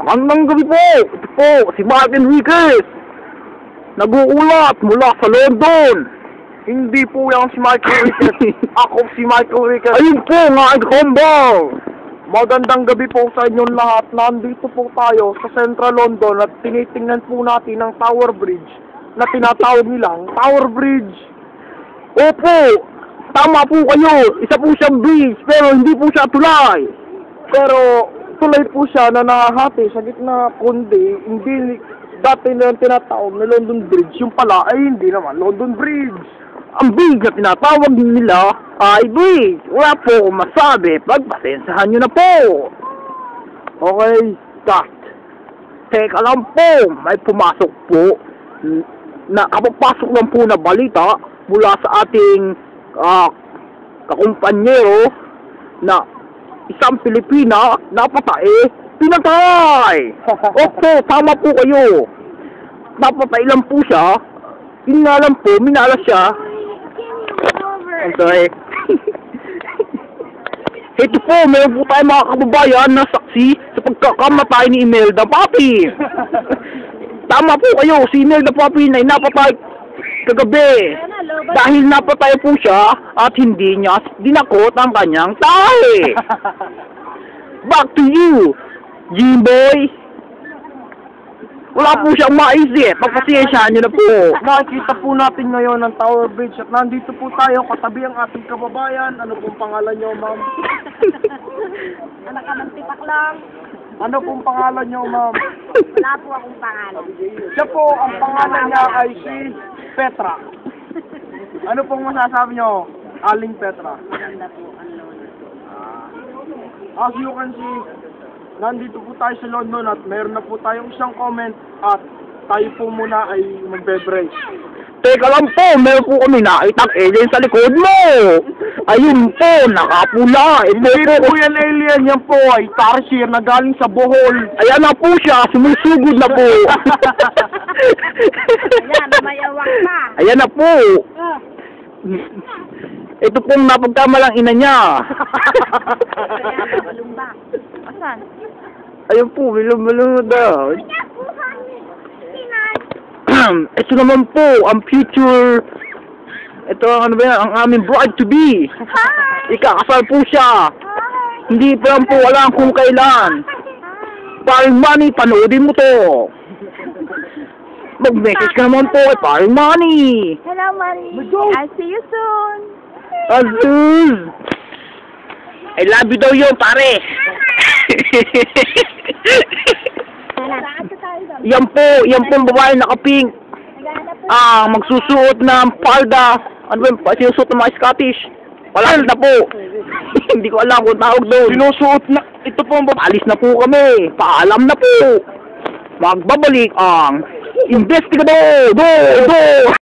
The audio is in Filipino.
Magandang gabi po! Ito po, si Mark Enriquez. Nag-uulat mula sa London. Hindi po yan si Michael Enriquez. Ako si Michael Enriquez. Ayun po, mga kambal. Magandang gabi po sa inyong lahat. Nandito po tayo sa Central London at tinitingnan po natin ang Tower Bridge na tinatawag nilang Tower Bridge. Opo, tama po kayo. Isa po siyang bridge, pero hindi po siya tulay. Pero tulay po siya na nakahati sa gitna, kundi hindi dati na tinatawag na London Bridge. Yung pala ay hindi naman London Bridge. Ang bridge na tinatawag nila ay bridge. Wala po akong masabi. Pagpasensahan nyo na po. Okay, cut. Teka lang po, may pumasok po na kapapasok lang po na balita mula sa ating kakumpanyero na isang Pilipina na patay, pinatay! Opo, tama po kayo. Napatay lang po siya. Yun nga lang po, minalas siya. I'm sorry. Ito po, meron po tayo mga kababayan na saksi sa pagkakamatay ni Imelda Papi. Tama po kayo, si Imelda Papi na napatay kagabi. Dahil napatay po siya at hindi niya dinakot ang kanyang tahi. Back to you, Jimboy. Wala po siyang maisip. Pagpasensyahan niyo na po. Nakikita po natin ngayon ang Tower Bridge at nandito po tayo katabi ang ating kababayan. Ano pong pangalan niyo, ma'am? Anak ka ng tipak lang. Ano pong pangalan niyo, ma'am? Wala po akong pangalan. Siya po, ang pangalan niya ay si Petra. Ano pong masasabi niyo, Aling Petra? Maganda po ang lolo. As you can see, nandito po tayo sa London at mayroon na po tayong isang comment at tayo po muna ay magbe-break. Teka lang po, meron po kami nakitang alien sa likod mo. Ayun po, nakapula. Hindi po yan alien, yan po ay tarsier na galing sa Bohol. Ayan na po siya, sumusugod na po. Ayan, namayawang pa. Ayan na po. Ito pong napagkamalang ina niya. Ayan, malumba. Asan? Ayun po, bilong-bilong daw. Ito naman po, ang future. Ito, ano ba yan, ang aming bride-to-be. Ikakasal po siya. Hindi pa lang po alam kung kailan. Paring Money, panoodin mo to. Mag-message ka naman po kay Paring Money. Hello, Marie. I'll see you soon. Azul! I love you daw yun, pare. Yan po babae naka-pink. Magsusuot ng palda. Ano ba yung sinusuot ng mga Scottish? Wala na po. Hindi ko alam kung tawag doon. Sinusuot na, ito po ang Alis na po kami. Paalam na po. Magbabalik ang investigador. Go!